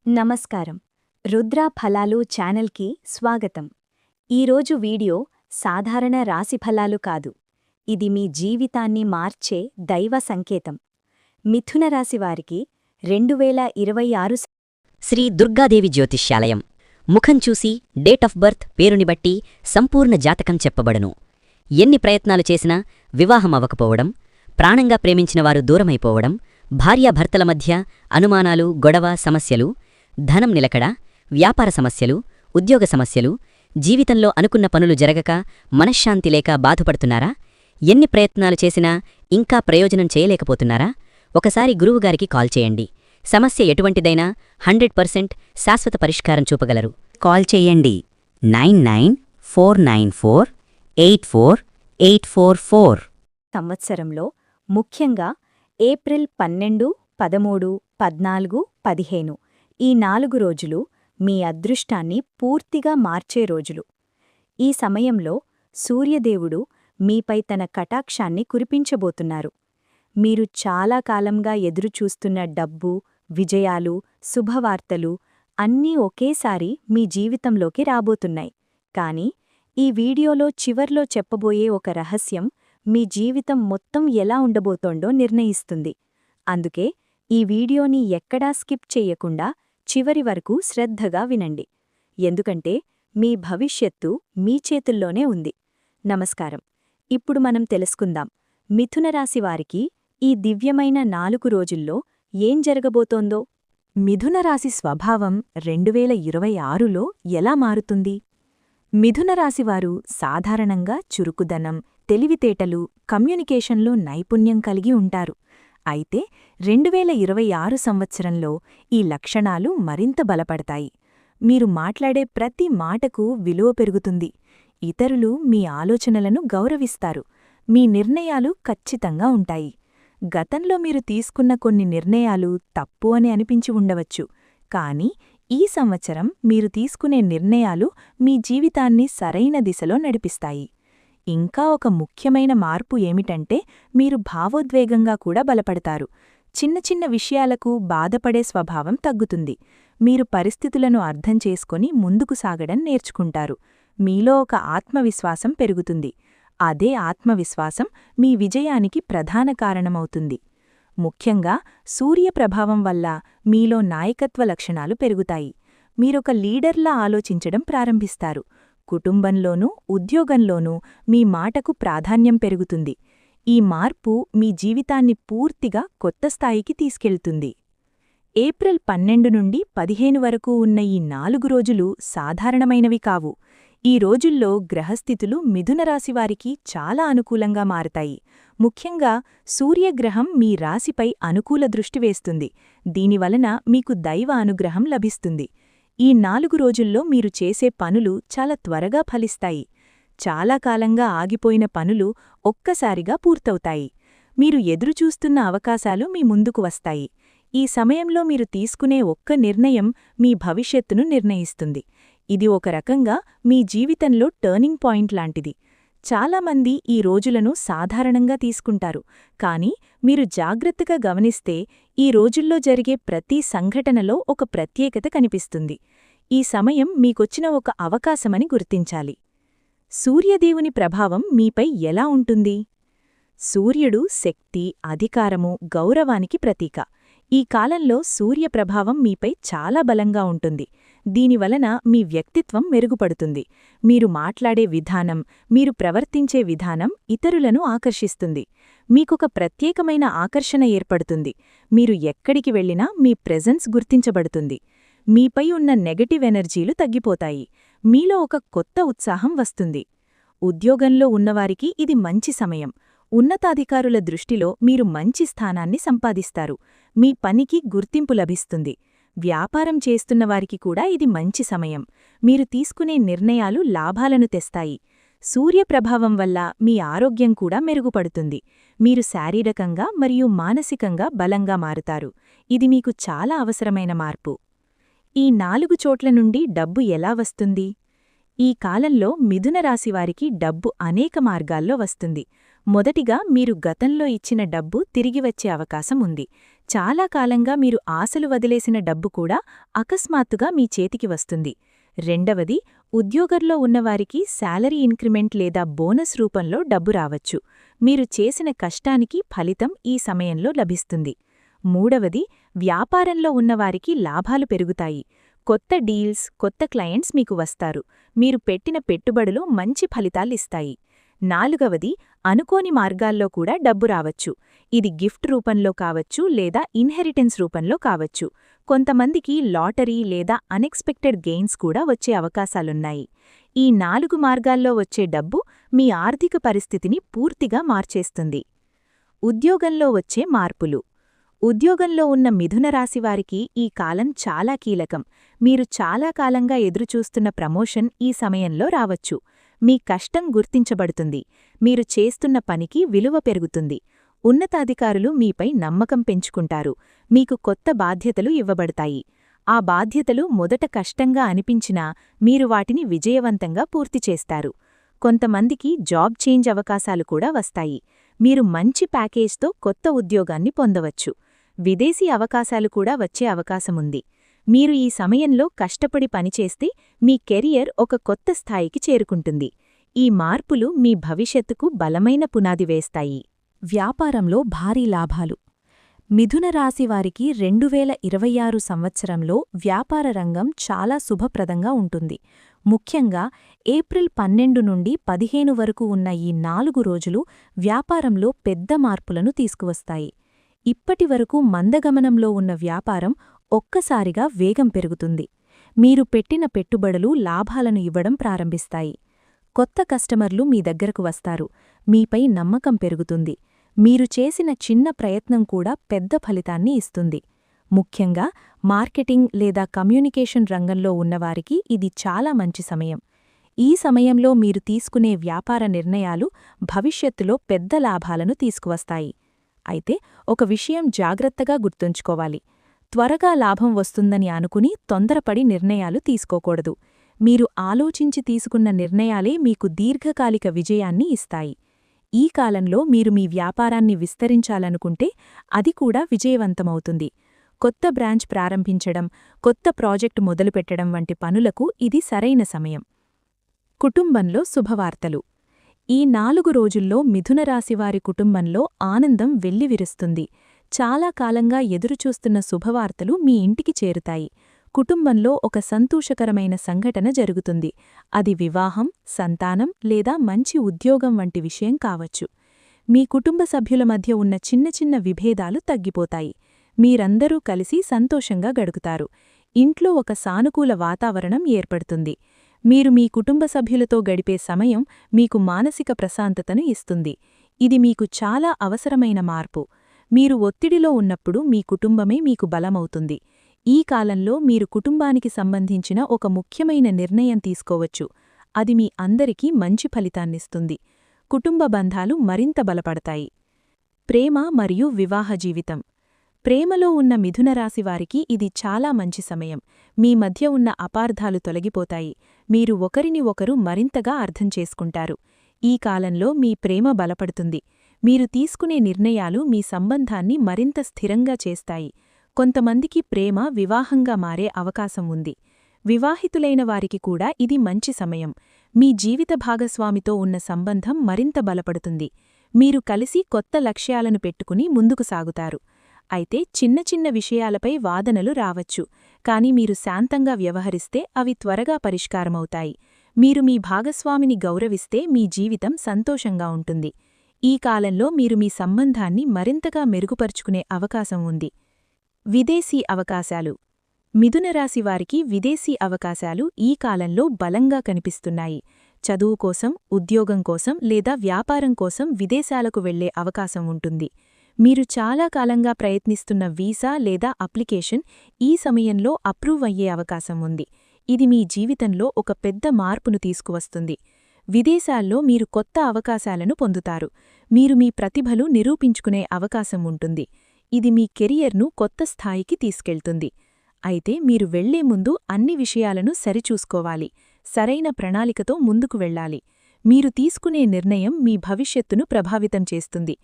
నమస్కారం. రుద్ర ఫలాలు ఛానల్కి స్వాగతం. ఈరోజు వీడియో సాధారణ రాశి ఫలాలు కాదు. ఇది మీ జీవితాన్ని మార్చే దైవ సంకేతం. మిథున రాశి వారికి 2026 శ్రీ దుర్గాదేవి జ్యోతిష్యాలయం. ముఖం చూసి డేట్ ఆఫ్ బర్త్ పేరుని బట్టి సంపూర్ణ జాతకం చెప్పబడును. ఎన్ని ప్రయత్నాలు చేసినా వివాహం అవ్వకపోవడం, ప్రాణంగా ప్రేమించినవారు దూరమైపోవడం, భార్యాభర్తల మధ్య అనుమానాలు, గొడవ, సమస్యలు, ధనం నిలకడ, వ్యాపార సమస్యలు, ఉద్యోగ సమస్యలు, జీవితంలో అనుకున్న పనులు జరగక మనశ్శాంతి లేక బాధపడుతున్నారా? ఎన్ని ప్రయత్నాలు చేసినా ఇంకా ప్రయోజనం చేయలేకపోతున్నారా? ఒకసారి గురువుగారికి కాల్ చేయండి. సమస్య ఎటువంటిదైనా 100% శాశ్వత పరిష్కారం చూపగలరు. కాల్ చేయండి 9949484844. సంవత్సరంలో ముఖ్యంగా ఏప్రిల్ 12, 13, 14, 15 ఈ 4 రోజులు మీ అదృష్టాన్ని పూర్తిగా మార్చే రోజులు. ఈ సమయంలో సూర్యదేవుడు మీపై తన కటాక్షాన్ని కురిపించబోతున్నారు. మీరు చాలా కాలంగా ఎదురుచూస్తున్న డబ్బు, విజయాలు, శుభవార్తలు అన్నీ ఒకేసారి మీ జీవితంలోకి రాబోతున్నాయి. కానీ ఈ వీడియోలో చివర్లో చెప్పబోయే ఒక రహస్యం మీ జీవితం మొత్తం ఎలా ఉండబోతోందో నిర్ణయిస్తుంది. అందుకే ఈ వీడియోని ఎక్కడా స్కిప్ చెయ్యకుండా చివరి వరకు శ్రద్ధగా వినండి. ఎందుకంటే మీ భవిష్యత్తు మీ చేతుల్లోనే ఉంది. నమస్కారం. ఇప్పుడు మనం తెలుసుకుందాం మిథున రాశి వారికి ఈ దివ్యమైన 4 రోజుల్లో ఏం జరగబోతోందో. మిథున రాశి స్వభావం 2026లో ఎలా మారుతుంది? మిథున రాశివారు సాధారణంగా చురుకుదనం, తెలివితేటలు, కమ్యూనికేషన్లో నైపుణ్యం కలిగి ఉంటారు. అయితే 2026 సంవత్సరంలో ఈ లక్షణాలు మరింత బలపడతాయి. మీరు మాట్లాడే ప్రతి మాటకు విలువ పెరుగుతుంది. ఇతరులు మీ ఆలోచనలను గౌరవిస్తారు. మీ నిర్ణయాలు ఖచ్చితంగా ఉంటాయి. గతంలో మీరు తీసుకున్న కొన్ని నిర్ణయాలు తప్పు అని అనిపించి ఉండవచ్చు. కానీ ఈ సంవత్సరం మీరు తీసుకునే నిర్ణయాలు మీ జీవితాన్ని సరైన దిశలో నడిపిస్తాయి. ఇంకా ఒక ముఖ్యమైన మార్పు ఏమిటంటే మీరు భావోద్వేగంగా కూడా బలపడతారు. చిన్న చిన్న విషయాలకు బాధపడే స్వభావం తగ్గుతుంది. మీరు పరిస్థితులను అర్థం చేసుకొని ముందుకు సాగడం నేర్చుకుంటారు. మీలో ఒక ఆత్మవిశ్వాసం పెరుగుతుంది. అదే ఆత్మవిశ్వాసం మీ విజయానికి ప్రధాన కారణమవుతుంది. ముఖ్యంగా సూర్యప్రభావం వల్ల మీలో నాయకత్వ లక్షణాలు పెరుగుతాయి. మీరొక లీడర్లా ఆలోచించడం ప్రారంభిస్తారు. కుటుంబంలోనూ ఉద్యోగంలోనూ మీ మాటకు ప్రాధాన్యం పెరుగుతుంది. ఈ మార్పు మీ జీవితాన్ని పూర్తిగా కొత్త స్థాయికి తీసుకెళ్తుంది. ఏప్రిల్ 12 నుండి 15 వరకు ఉన్న ఈ 4 రోజులు సాధారణమైనవి కావు. ఈ రోజుల్లో గ్రహస్థితులు మిథున రాశివారికి చాలా అనుకూలంగా మారతాయి. ముఖ్యంగా సూర్యగ్రహం మీ రాశిపై అనుకూల దృష్టి వేస్తుంది. దీనివలన మీకు దైవ అనుగ్రహం లభిస్తుంది. ఈ 4 రోజుల్లో మీరు చేసే పనులు చాలా త్వరగా ఫలిస్తాయి. చాలా కాలంగా ఆగిపోయిన పనులు ఒక్కసారిగా పూర్తవుతాయి. మీరు ఎదురుచూస్తున్న అవకాశాలు మీ ముందుకు వస్తాయి. ఈ సమయంలో మీరు తీసుకునే ఒక్క నిర్ణయం మీ భవిష్యత్తును నిర్ణయిస్తుంది. ఇది ఒక రకంగా మీ జీవితంలో టర్నింగ్ పాయింట్ లాంటిది. చాలామంది ఈ రోజులను సాధారణంగా తీసుకుంటారు. కానీ మీరు జాగ్రత్తగా గమనిస్తే ఈ రోజుల్లో జరిగే ప్రతి సంఘటనలో ఒక ప్రత్యేకత కనిపిస్తుంది. ఈ సమయం మీకొచ్చిన ఒక అవకాశమని గుర్తించాలి. సూర్యదేవుని ప్రభావం మీపై ఎలా ఉంటుంది? సూర్యుడు శక్తి, అధికారము, గౌరవానికి ప్రతీక. ఈ కాలంలో సూర్యప్రభావం మీపై చాలా బలంగా ఉంటుంది. దీనివలన మీ వ్యక్తిత్వం మెరుగుపడుతుంది. మీరు మాట్లాడే విధానం, మీరు ప్రవర్తించే విధానం ఇతరులను ఆకర్షిస్తుంది. మీకొక ప్రత్యేకమైన ఆకర్షణ ఏర్పడుతుంది. మీరు ఎక్కడికి వెళ్ళినా మీ ప్రెజెన్స్ గుర్తించబడుతుంది. మీపై ఉన్న నెగటివ్ ఎనర్జీలు తగ్గిపోతాయి. మీలో ఒక కొత్త ఉత్సాహం వస్తుంది. ఉద్యోగంలో ఉన్నవారికి ఇది మంచి సమయం. ఉన్నతాధికారుల దృష్టిలో మీరు మంచి స్థానాన్ని సంపాదిస్తారు. మీ పనికి గుర్తింపు లభిస్తుంది. వ్యాపారం చేస్తున్నవారికి కూడా ఇది మంచి సమయం. మీరు తీసుకునే నిర్ణయాలు లాభాలను తెస్తాయి. సూర్యప్రభావం వల్ల మీ ఆరోగ్యం కూడా మెరుగుపడుతుంది. మీరు శారీరకంగా మరియు మానసికంగా బలంగా మారుతారు. ఇది మీకు చాలా అవసరమైన మార్పు. ఈ 4 చోట్ల నుండి డబ్బు ఎలా వస్తుంది? ఈ కాలంలో మిథున రాశివారికి డబ్బు అనేక మార్గాల్లో వస్తుంది. మొదటిగా మీరు గతంలో ఇచ్చిన డబ్బు తిరిగి వచ్చే అవకాశం ఉంది. చాలా కాలంగా మీరు ఆశలు వదిలేసిన డబ్బు కూడా అకస్మాత్తుగా మీ చేతికి వస్తుంది. రెండవది, ఉద్యోగంలో ఉన్నవారికి శాలరీ ఇంక్రిమెంట్ లేదా బోనస్ రూపంలో డబ్బు రావచ్చు. మీరు చేసిన కష్టానికి ఫలితం ఈ సమయంలో లభిస్తుంది. మూడవది, వ్యాపారంలో ఉన్నవారికి లాభాలు పెరుగుతాయి. కొత్త డీల్స్, కొత్త క్లయింట్స్ మీకు వస్తారు. మీరు పెట్టిన పెట్టుబడులు మంచి ఫలితాలిస్తాయి. నాలుగవది, అనుకోని మార్గాల్లో కూడా డబ్బు రావచ్చు. ఇది గిఫ్ట్ రూపంలో కావచ్చు లేదా ఇన్హెరిటెన్స్ రూపంలో కావచ్చు. కొంతమందికి లాటరీ లేదా అన్ఎక్స్పెక్టెడ్ గెయిన్స్ కూడా వచ్చే అవకాశాలున్నాయి. ఈ 4 మార్గాల్లో వచ్చే డబ్బు మీ ఆర్థిక పరిస్థితిని పూర్తిగా మార్చేస్తుంది. ఉద్యోగంలో వచ్చే మార్పులు. ఉద్యోగంలో ఉన్న మిథున రాశివారికి ఈ కాలం చాలా కీలకం. మీరు చాలా కాలంగా ఎదురుచూస్తున్న ప్రమోషన్ ఈ సమయంలో రావచ్చు. మీ కష్టం గుర్తించబడుతుంది. మీరు చేస్తున్న పనికి విలువ పెరుగుతుంది. ఉన్నతాధికారులు మీపై నమ్మకం పెంచుకుంటారు. మీకు కొత్త బాధ్యతలు ఇవ్వబడతాయి. ఆ బాధ్యతలు మొదట కష్టంగా అనిపించినా మీరు వాటిని విజయవంతంగా పూర్తి చేస్తారు. కొంతమందికి జాబ్ చేంజ్ అవకాశాలు కూడా వస్తాయి. మీరు మంచి ప్యాకేజ్తో కొత్త ఉద్యోగాన్ని పొందవచ్చు. విదేశీ అవకాశాలు కూడా వచ్చే అవకాశముంది. మీరు ఈ సమయంలో కష్టపడి పనిచేస్తే మీ కెరియర్ ఒక కొత్త స్థాయికి చేరుకుంటుంది. ఈ మార్పులు మీ భవిష్యత్తుకు బలమైన పునాది వేస్తాయి. వ్యాపారంలో భారీ లాభాలు. మిథున రాశివారికి 2026 సంవత్సరంలో వ్యాపార రంగం చాలా శుభప్రదంగా ఉంటుంది. ముఖ్యంగా ఏప్రిల్ 12 నుండి 15 వరకు ఉన్న ఈ 4 రోజులు వ్యాపారంలో పెద్ద మార్పులను తీసుకువస్తాయి. ఇప్పటివరకు మందగమనంలో ఉన్న వ్యాపారం ఒక్కసారిగా వేగం పెరుగుతుంది. మీరు పెట్టిన పెట్టుబడులు లాభాలను ఇవ్వడం ప్రారంభిస్తాయి. కొత్త కస్టమర్లు మీ దగ్గరకు వస్తారు. మీపై నమ్మకం పెరుగుతుంది. మీరు చేసిన చిన్న ప్రయత్నం కూడా పెద్ద ఫలితాన్ని ఇస్తుంది. ముఖ్యంగా మార్కెటింగ్ లేదా కమ్యూనికేషన్ రంగంలో ఉన్నవారికి ఇది చాలా మంచి సమయం. ఈ సమయంలో మీరు తీసుకునే వ్యాపార నిర్ణయాలు భవిష్యత్తులో పెద్ద లాభాలను తీసుకువస్తాయి. అయితే ఒక విషయం జాగ్రత్తగా గుర్తుంచుకోవాలి. త్వరగా లాభం వస్తుందని అనుకుని తొందరపడి నిర్ణయాలు తీసుకోకూడదు. మీరు ఆలోచించి తీసుకున్న నిర్ణయాలే మీకు దీర్ఘకాలిక విజయాన్ని ఇస్తాయి. ఈ కాలంలో మీరు మీ వ్యాపారాన్ని విస్తరించాలనుకుంటే అది కూడా విజయవంతమవుతుంది. కొత్త బ్రాంచ్ ప్రారంభించడం, కొత్త ప్రాజెక్టు మొదలుపెట్టడం వంటి పనులకు ఇది సరైన సమయం. కుటుంబంలో శుభవార్తలు. ఈ 4 రోజుల్లో మిథునరాశివారి కుటుంబంలో ఆనందం వెల్లివిరుస్తుంది. చాలా కాలంగా ఎదురుచూస్తున్న శుభవార్తలు మీ ఇంటికి చేరుతాయి. కుటుంబంలో ఒక సంతోషకరమైన సంఘటన జరుగుతుంది. అది వివాహం, సంతానం లేదా మంచి ఉద్యోగం వంటి విషయం కావచ్చు. మీ కుటుంబ సభ్యుల మధ్య ఉన్న చిన్న చిన్న విభేదాలు తగ్గిపోతాయి. మీరందరూ కలిసి సంతోషంగా గడుపుతారు. ఇంట్లో ఒక సానుకూల వాతావరణం ఏర్పడుతుంది. మీరు మీ కుటుంబ సభ్యులతో గడిపే సమయం మీకు మానసిక ప్రశాంతతను ఇస్తుంది. ఇది మీకు చాలా అవసరమైన మార్పు. మీరు ఒత్తిడిలో ఉన్నప్పుడు మీ కుటుంబమే మీకు బలమవుతుంది. ఈ కాలంలో మీరు కుటుంబానికి సంబంధించిన ఒక ముఖ్యమైన నిర్ణయం తీసుకోవచ్చు. అది మీ అందరికీ మంచి ఫలితాన్నిస్తుంది. కుటుంబ బంధాలు మరింత బలపడతాయి. ప్రేమ మరియు వివాహ జీవితం. ప్రేమలో ఉన్న మిథునరాశివారికి ఇది చాలా మంచి సమయం. మీ మధ్య ఉన్న అపార్థాలు తొలగిపోతాయి. మీరు ఒకరిని ఒకరు మరింతగా అర్థం చేసుకుంటారు. ఈ కాలంలో మీ ప్రేమ బలపడుతుంది. మీరు తీసుకునే నిర్ణయాలు మీ సంబంధాన్ని మరింత స్థిరంగా చేస్తాయి. కొంతమందికి ప్రేమ వివాహంగా మారే అవకాశం ఉంది. వివాహితులైన వారికి కూడా ఇది మంచి సమయం. మీ జీవిత భాగస్వామితో ఉన్న సంబంధం మరింత బలపడుతుంది. మీరు కలిసి కొత్త లక్ష్యాలను పెట్టుకుని ముందుకు సాగుతారు. అయితే చిన్న చిన్న విషయాలపై వాదనలు రావచ్చు. కాని మీరు శాంతంగా వ్యవహరిస్తే అవి త్వరగా పరిష్కారమవుతాయి. మీరు మీ భాగస్వామిని గౌరవిస్తే మీ జీవితం సంతోషంగా ఉంటుంది. ఈ కాలంలో మీరు మీ సంబంధాన్ని మరింతగా మెరుగుపరుచుకునే అవకాశం ఉంది. విదేశీ అవకాశాలు. మిథునరాశివారికి విదేశీ అవకాశాలు ఈ కాలంలో బలంగా కనిపిస్తున్నాయి. చదువు కోసం, ఉద్యోగం కోసం లేదా వ్యాపారం కోసం విదేశాలకు వెళ్లే అవకాశం ఉంటుంది. మీరు చాలా కాలంగా ప్రయత్నిస్తున్న వీసా లేదా అప్లికేషన్ ఈ సమయంలో అప్రూవ్ అయ్యే అవకాశం ఉంది. ఇది మీ జీవితంలో ఒక పెద్ద మార్పును తీసుకువస్తుంది. విదేశాల్లో మీరు కొత్త అవకాశాలను పొందుతారు. మీరు మీ ప్రతిభలు నిరూపించుకునే అవకాశం ఉంటుంది. ఇది మీ కెరియర్ను కొత్త స్థాయికి తీసుకెళ్తుంది. అయితే మీరు వెళ్లే ముందు అన్ని విషయాలను సరిచూసుకోవాలి. సరైన ప్రణాళికతో ముందుకు వెళ్ళాలి. మీరు తీసుకునే నిర్ణయం మీ భవిష్యత్తును ప్రభావితం చేస్తుంది.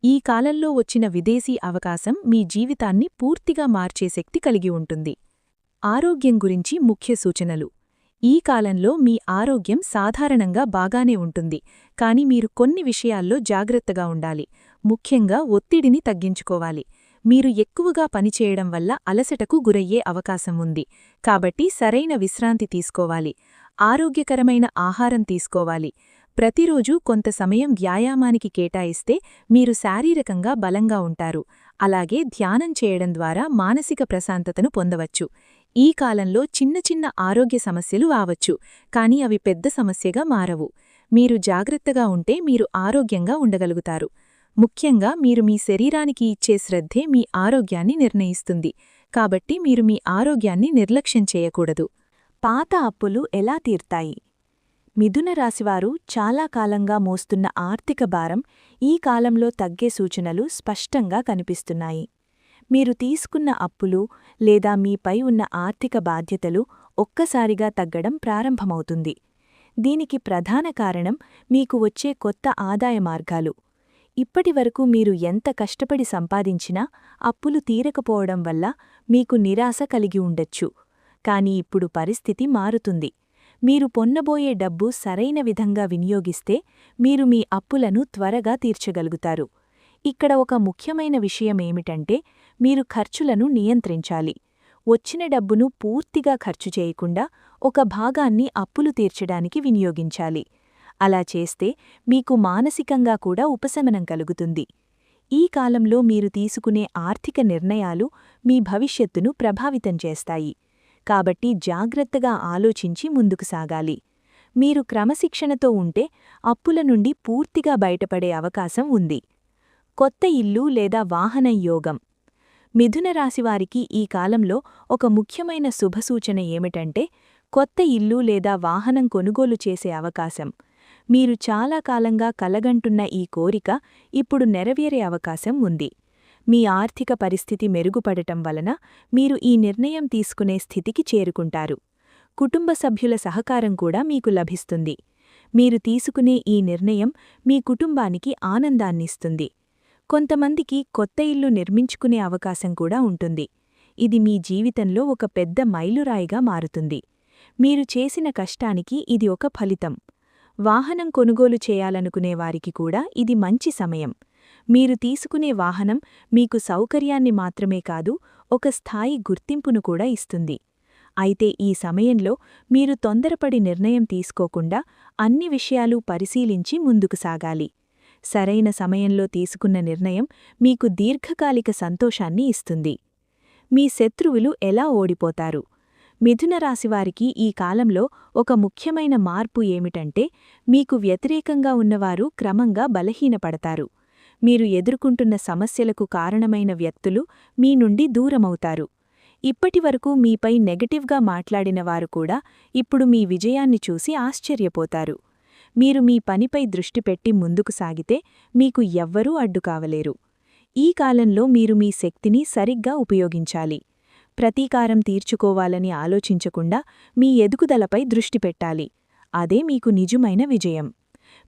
ఈ కాలంలో వచ్చిన విదేశీ అవకాశం మీ జీవితాన్ని పూర్తిగా మార్చే శక్తి కలిగి ఉంటుంది. ఆరోగ్యం గురించి ముఖ్య సూచనలు. ఈ కాలంలో మీ ఆరోగ్యం సాధారణంగా బాగానే ఉంటుంది, కాని మీరు కొన్ని విషయాల్లో జాగ్రత్తగా ఉండాలి. ముఖ్యంగా ఒత్తిడిని తగ్గించుకోవాలి. మీరు ఎక్కువగా పనిచేయడం వల్ల అలసటకు గురయ్యే అవకాశం ఉంది, కాబట్టి సరైన విశ్రాంతి తీసుకోవాలి. ఆరోగ్యకరమైన ఆహారం తీసుకోవాలి. ప్రతిరోజూ కొంత సమయం వ్యాయామానికి కేటాయిస్తే మీరు శారీరకంగా బలంగా ఉంటారు. అలాగే ధ్యానం చేయడం ద్వారా మానసిక ప్రశాంతతను పొందవచ్చు. ఈ కాలంలో చిన్న చిన్న ఆరోగ్య సమస్యలు రావచ్చు, కానీ అవి పెద్ద సమస్యగా మారవు. మీరు జాగ్రత్తగా ఉంటే మీరు ఆరోగ్యంగా ఉండగలుగుతారు. ముఖ్యంగా మీరు మీ శరీరానికి ఇచ్చే శ్రద్ధే మీ ఆరోగ్యాన్ని నిర్ణయిస్తుంది, కాబట్టి మీరు మీ ఆరోగ్యాన్ని నిర్లక్ష్యం చేయకూడదు. పాత అప్పులు ఎలా తీర్తాయి? మిథున రాశివారు చాలా కాలంగా మోస్తున్న ఆర్థిక భారం ఈ కాలంలో తగ్గే సూచనలు స్పష్టంగా కనిపిస్తున్నాయి. మీరు తీసుకున్న అప్పులు లేదా మీపై ఉన్న ఆర్థిక బాధ్యతలు ఒక్కసారిగా తగ్గడం ప్రారంభమవుతుంది. దీనికి ప్రధాన కారణం మీకు వచ్చే కొత్త ఆదాయ మార్గాలు. ఇప్పటివరకు మీరు ఎంత కష్టపడి సంపాదించినా అప్పులు తీరకపోవడం వల్ల మీకు నిరాశ కలిగి ఉండొచ్చు. కానీ ఇప్పుడు పరిస్థితి మారుతుంది. మీరు పొన్నబోయే డబ్బు సరైన విధంగా వినియోగిస్తే మీరు మీ అప్పులను త్వరగా తీర్చగలుగుతారు. ఇక్కడ ఒక ముఖ్యమైన విషయమేమిటంటే మీరు ఖర్చులను నియంత్రించాలి. వచ్చిన డబ్బును పూర్తిగా ఖర్చు చేయకుండా ఒక భాగాన్ని అప్పులు తీర్చడానికి వినియోగించాలి. అలా చేస్తే మీకు మానసికంగా కూడా ఉపశమనం కలుగుతుంది. ఈ కాలంలో మీరు తీసుకునే ఆర్థిక నిర్ణయాలు మీ భవిష్యత్తును ప్రభావితం చేస్తాయి. కాబట్టి జాగ్రత్తగా ఆలోచించి ముందుకు సాగాలి. మీరు క్రమశిక్షణతో ఉంటే అప్పుల నుండి పూర్తిగా బయటపడే అవకాశం ఉంది. కొత్త ఇల్లు లేదా వాహనం యోగం. మిథున రాశివారికి ఈ కాలంలో ఒక ముఖ్యమైన శుభసూచన ఏమిటంటే కొత్త ఇల్లు లేదా వాహనం కొనుగోలు చేసే అవకాశం. మీరు చాలా కాలంగా కలగంటున్న ఈ కోరిక ఇప్పుడు నెరవేరే అవకాశం ఉంది. మీ ఆర్థిక పరిస్థితి మెరుగుపడటం వలన మీరు ఈ నిర్ణయం తీసుకునే స్థితికి చేరుకుంటారు. కుటుంబ సభ్యుల సహకారం కూడా మీకు లభిస్తుంది. మీరు తీసుకునే ఈ నిర్ణయం మీ కుటుంబానికి ఆనందాన్నిస్తుంది. కొంతమందికి కొత్త ఇల్లు నిర్మించుకునే అవకాశం కూడా ఉంటుంది. ఇది మీ జీవితంలో ఒక పెద్ద మైలురాయిగా మారుతుంది. మీరు చేసిన కష్టానికి ఇది ఒక ఫలితం. వాహనం కొనుగోలు చేయాలనుకునేవారికి కూడా ఇది మంచి సమయం. మీరు తీసుకునే వాహనం మీకు సౌకర్యాన్ని మాత్రమే కాదు, ఒక స్థాయి గుర్తింపును కూడా ఇస్తుంది. అయితే ఈ సమయంలో మీరు తొందరపడి నిర్ణయం తీసుకోకుండా అన్ని విషయాలు పరిశీలించి ముందుకు సాగాలి. సరైన సమయంలో తీసుకున్న నిర్ణయం మీకు దీర్ఘకాలిక సంతోషాన్ని ఇస్తుంది. మీ శత్రువులు ఎలా ఓడిపోతారు? మిథున రాశివారికి ఈ కాలంలో ఒక ముఖ్యమైన మార్పు ఏమిటంటే మీకు వ్యతిరేకంగా ఉన్నవారు క్రమంగా బలహీనపడతారు. మీరు ఎదుర్కొంటున్న సమస్యలకు కారణమైన వ్యక్తులు మీ నుండి దూరమవుతారు. ఇప్పటివరకు మీపై నెగటివ్గా మాట్లాడినవారు కూడా ఇప్పుడు మీ విజయాన్ని చూసి ఆశ్చర్యపోతారు. మీరు మీ పనిపై దృష్టి పెట్టి ముందుకు సాగితే మీకు ఎవ్వరూ అడ్డుకావలేరు. ఈ కాలంలో మీరు మీ శక్తిని సరిగ్గా ఉపయోగించాలి. ప్రతీకారం తీర్చుకోవాలని ఆలోచించకుండా మీ ఎదుగుదలపై దృష్టి పెట్టాలి. అదే మీకు నిజమైన విజయం.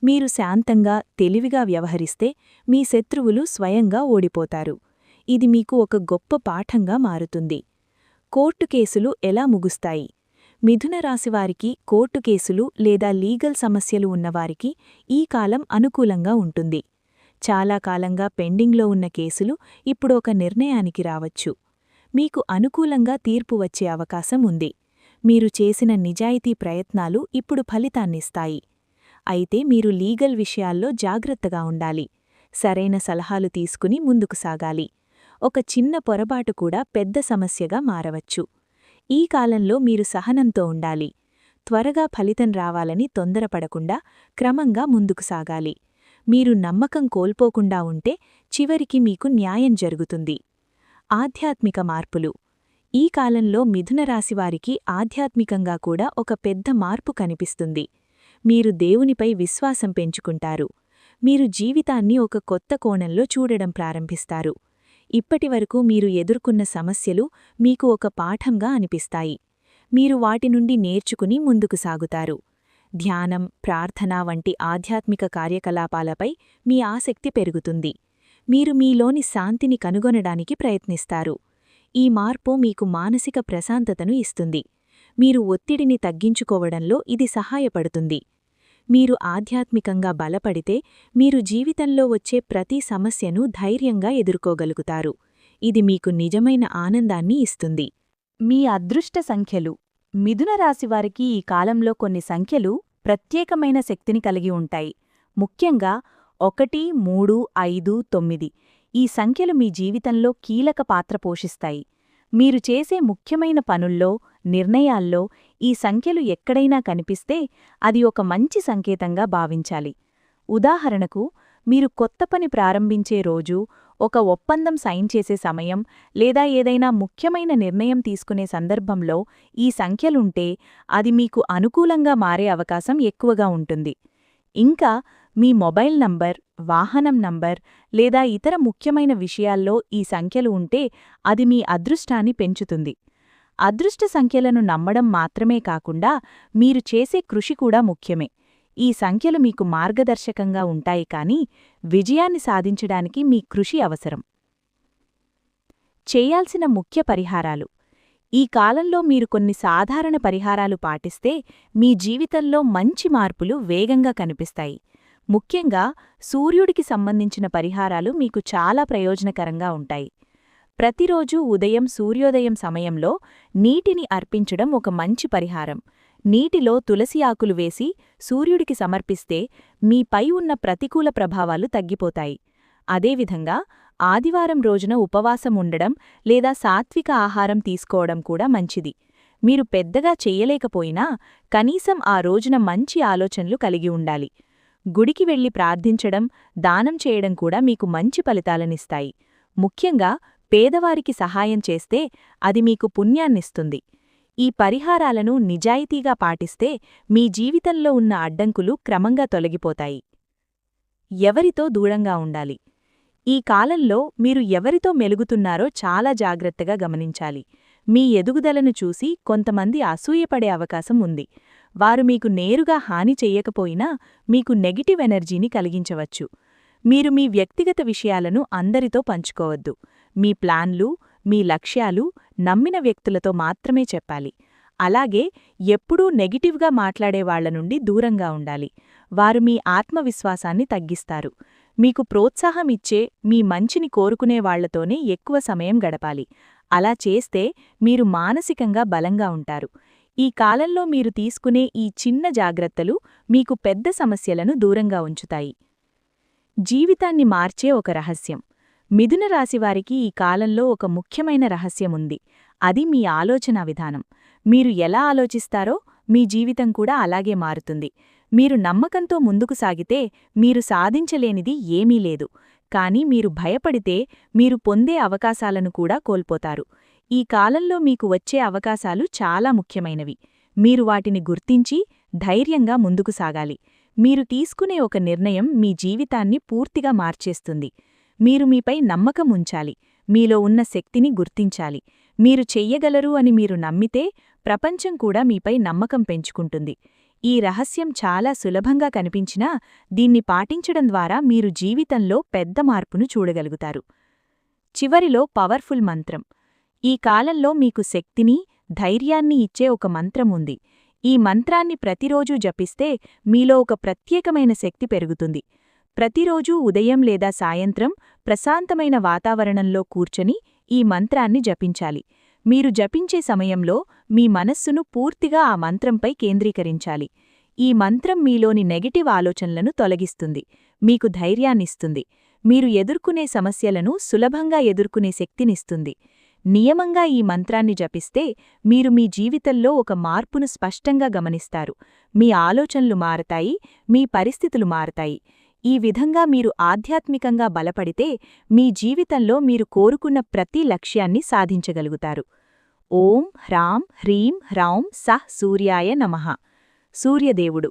మీరు శాంతంగా, తెలివిగా వ్యవహరిస్తే మీ శత్రువులు స్వయంగా ఓడిపోతారు. ఇది మీకు ఒక గొప్ప పాఠంగా మారుతుంది. కోర్టు కేసులు ఎలా ముగుస్తాయి? మిథున రాశివారికి కోర్టు కేసులు లేదా లీగల్ సమస్యలు ఉన్నవారికి ఈ కాలం అనుకూలంగా ఉంటుంది. చాలా కాలంగా పెండింగ్లో ఉన్న కేసులు ఇప్పుడు ఒక నిర్ణయానికి రావచ్చు. మీకు అనుకూలంగా తీర్పు వచ్చే అవకాశం ఉంది. మీరు చేసిన నిజాయితీ ప్రయత్నాలు ఇప్పుడు ఫలితాన్నిస్తాయి. అయితే మీరు లీగల్ విషయాల్లో జాగ్రత్తగా ఉండాలి. సరైన సలహాలు తీసుకుని ముందుకు సాగాలి. ఒక చిన్న పొరపాటు కూడా పెద్ద సమస్యగా మారవచ్చు. ఈ కాలంలో మీరు సహనంతో ఉండాలి. త్వరగా ఫలితం రావాలని తొందరపడకుండా క్రమంగా ముందుకు సాగాలి. మీరు నమ్మకం కోల్పోకుండా ఉంటే చివరికి మీకు న్యాయం జరుగుతుంది. ఆధ్యాత్మిక మార్పులు. ఈ కాలంలో మిథున రాశివారికి ఆధ్యాత్మికంగా కూడా ఒక పెద్ద మార్పు కనిపిస్తుంది. మీరు దేవునిపై విశ్వాసం పెంచుకుంటారు. మీరు జీవితాన్ని ఒక కొత్త కోణంలో చూడడం ప్రారంభిస్తారు. ఇప్పటివరకు మీరు ఎదుర్కొన్న సమస్యలు మీకు ఒక పాఠంగా అనిపిస్తాయి. మీరు వాటి నుండి నేర్చుకుని ముందుకు సాగుతారు. ధ్యానం, ప్రార్థన వంటి ఆధ్యాత్మిక కార్యకలాపాలపై మీ ఆసక్తి పెరుగుతుంది. మీరు మీలోని శాంతిని కనుగొనడానికి ప్రయత్నిస్తారు. ఈ మార్పు మీకు మానసిక ప్రశాంతతను ఇస్తుంది. మీరు ఒత్తిడిని తగ్గించుకోవడంలో ఇది సహాయపడుతుంది. మీరు ఆధ్యాత్మికంగా బలపడితే మీరు జీవితంలో వచ్చే ప్రతి సమస్యను ధైర్యంగా ఎదుర్కోగలుగుతారు. ఇది మీకు నిజమైన ఆనందాన్ని ఇస్తుంది. మీ అదృష్ట సంఖ్యలు. మిథున రాశివారికి ఈ కాలంలో కొన్ని సంఖ్యలు ప్రత్యేకమైన శక్తిని కలిగి ఉంటాయి. ముఖ్యంగా 1, 3, 5, 9 ఈ సంఖ్యలు మీ జీవితంలో కీలక పాత్ర పోషిస్తాయి. మీరు చేసే ముఖ్యమైన పనుల్లో, నిర్ణయాల్లో ఈ సంఖ్యలు ఎక్కడైనా కనిపిస్తే అది ఒక మంచి సంకేతంగా భావించాలి. ఉదాహరణకు, మీరు కొత్త పని ప్రారంభించే రోజు, ఒక ఒప్పందం సైన్ చేసే సమయం లేదా ఏదైనా ముఖ్యమైన నిర్ణయం తీసుకునే సందర్భంలో ఈ సంఖ్యలుంటే అది మీకు అనుకూలంగా మారే అవకాశం ఎక్కువగా ఉంటుంది. ఇంకా మీ మొబైల్ నంబర్, వాహనం నంబర్ లేదా ఇతర ముఖ్యమైన విషయాల్లో ఈ సంఖ్యలు ఉంటే అది మీ అదృష్టాన్ని పెంచుతుంది. అదృష్ట సంఖ్యలను నమ్మడం మాత్రమే కాకుండా మీరు చేసే కృషి కూడా ముఖ్యమే. ఈ సంఖ్యలు మీకు మార్గదర్శకంగా ఉంటాయి కానీ విజయాన్ని సాధించడానికి మీ కృషి అవసరం. చేయాల్సిన ముఖ్య పరిహారాలు. ఈ కాలంలో మీరు కొన్ని సాధారణ పరిహారాలు పాటిస్తే మీ జీవితంలో మంచి మార్పులు వేగంగా కనిపిస్తాయి. ముఖ్యంగా సూర్యుడికి సంబంధించిన పరిహారాలు మీకు చాలా ప్రయోజనకరంగా ఉంటాయి. ప్రతిరోజూ ఉదయం సూర్యోదయం సమయంలో నీటిని అర్పించడం ఒక మంచి పరిహారం. నీటిలో తులసి ఆకులు వేసి సూర్యుడికి సమర్పిస్తే మీపై ఉన్న ప్రతికూల ప్రభావాలు తగ్గిపోతాయి. అదేవిధంగా ఆదివారం రోజున ఉపవాసం ఉండడం లేదా సాత్విక ఆహారం తీసుకోవడం కూడా మంచిది. మీరు పెద్దగా చెయ్యలేకపోయినా కనీసం ఆ రోజున మంచి ఆలోచనలు కలిగి ఉండాలి. గుడికి వెళ్లి ప్రార్థించడం, దానం చేయడం కూడా మీకు మంచి ఫలితాలనిస్తాయి. ముఖ్యంగా పేదవారికి సహాయం చేస్తే అది మీకు పుణ్యాన్నిస్తుంది. ఈ పరిహారాలను నిజాయితీగా పాటిస్తే మీ జీవితంలో ఉన్న అడ్డంకులు క్రమంగా తొలగిపోతాయి. ఎవరితో దూరంగా ఉండాలి. ఈ కాలంలో మీరు ఎవరితో మెలుగుతున్నారో చాలా జాగ్రత్తగా గమనించాలి. మీ ఎదుగుదలను చూసి కొంతమంది అసూయపడే అవకాశం ఉంది. వారు మీకు నేరుగా హాని చెయ్యకపోయినా మీకు నెగటివ్ ఎనర్జీని కలిగించవచ్చు. మీరు మీ వ్యక్తిగత విషయాలను అందరితో పంచుకోవద్దు. మీ ప్లాన్లు, మీ లక్ష్యాలు నమ్మిన వ్యక్తులతో మాత్రమే చెప్పాలి. అలాగే ఎప్పుడూ నెగిటివ్గా మాట్లాడేవాళ్ల నుండి దూరంగా ఉండాలి. వారు మీ ఆత్మవిశ్వాసాన్ని తగ్గిస్తారు. మీకు ప్రోత్సాహమిచ్చే, మీ మంచిని కోరుకునేవాళ్లతోనే ఎక్కువ సమయం గడపాలి. అలా చేస్తే మీరు మానసికంగా బలంగా ఉంటారు. ఈ కాలంలో మీరు తీసుకునే ఈ చిన్న జాగ్రత్తలు మీకు పెద్ద సమస్యలను దూరంగా ఉంచుతాయి. జీవితాన్ని మార్చే ఒక రహస్యం. మిథున రాశివారికి ఈ కాలంలో ఒక ముఖ్యమైన రహస్యముంది. అది మీ ఆలోచనా విధానం. మీరు ఎలా ఆలోచిస్తారో మీ జీవితం కూడా అలాగే మారుతుంది. మీరు నమ్మకంతో ముందుకు సాగితే మీరు సాధించలేనిది ఏమీ లేదు. కానీ మీరు భయపడితే మీరు పొందే అవకాశాలను కూడా కోల్పోతారు. ఈ కాలంలో మీకు వచ్చే అవకాశాలు చాలా ముఖ్యమైనవి. మీరు వాటిని గుర్తించి ధైర్యంగా ముందుకు సాగాలి. మీరు తీసుకునే ఒక నిర్ణయం మీ జీవితాన్ని పూర్తిగా మార్చేస్తుంది. మీరు మీపై నమ్మకం ఉంచాలి. మీలో ఉన్న శక్తిని గుర్తించాలి. మీరు చెయ్యగలరు అని మీరు నమ్మితే ప్రపంచం కూడా మీపై నమ్మకం పెంచుకుంటుంది. ఈ రహస్యం చాలా సులభంగా కనిపించినా దీన్ని పాటించడం ద్వారా మీరు జీవితంలో పెద్ద మార్పును చూడగలుగుతారు. చివరిలో పవర్ఫుల్ మంత్రం. ఈ కాలంలో మీకు శక్తిని, ధైర్యాన్ని ఇచ్చే ఒక మంత్రం ఉంది. ఈ మంత్రాన్ని ప్రతిరోజూ జపిస్తే మీలో ఒక ప్రత్యేకమైన శక్తి పెరుగుతుంది. ప్రతిరోజూ ఉదయం లేదా సాయంత్రం ప్రశాంతమైన వాతావరణంలో కూర్చొని ఈ మంత్రాన్ని జపించాలి. మీరు జపించే సమయంలో మీ మనస్సును పూర్తిగా ఆ మంత్రంపై కేంద్రీకరించాలి. ఈ మంత్రం మీలోని నెగటివ్ ఆలోచనలను తొలగిస్తుంది, మీకు ధైర్యాన్నిస్తుంది. మీరు ఎదుర్కొనే సమస్యలను సులభంగా ఎదుర్కొనే శక్తినిస్తుంది. నియమంగా ఈ మంత్రాన్ని జపిస్తే మీరు మీ జీవితంలో ఒక మార్పును స్పష్టంగా గమనిస్తారు. మీ ఆలోచనలు మారతాయి, మీ పరిస్థితులు మారతాయి. ఈ విధంగా మీరు ఆధ్యాత్మికంగా బలపడితే మీ జీవితంలో మీరు కోరుకున్న ప్రతి లక్ష్యాన్ని సాధించగలుగుతారు. ఓం హ్రాం హ్రీం హ్రౌం సః సూర్యాయ నమః. సూర్యదేవుడు.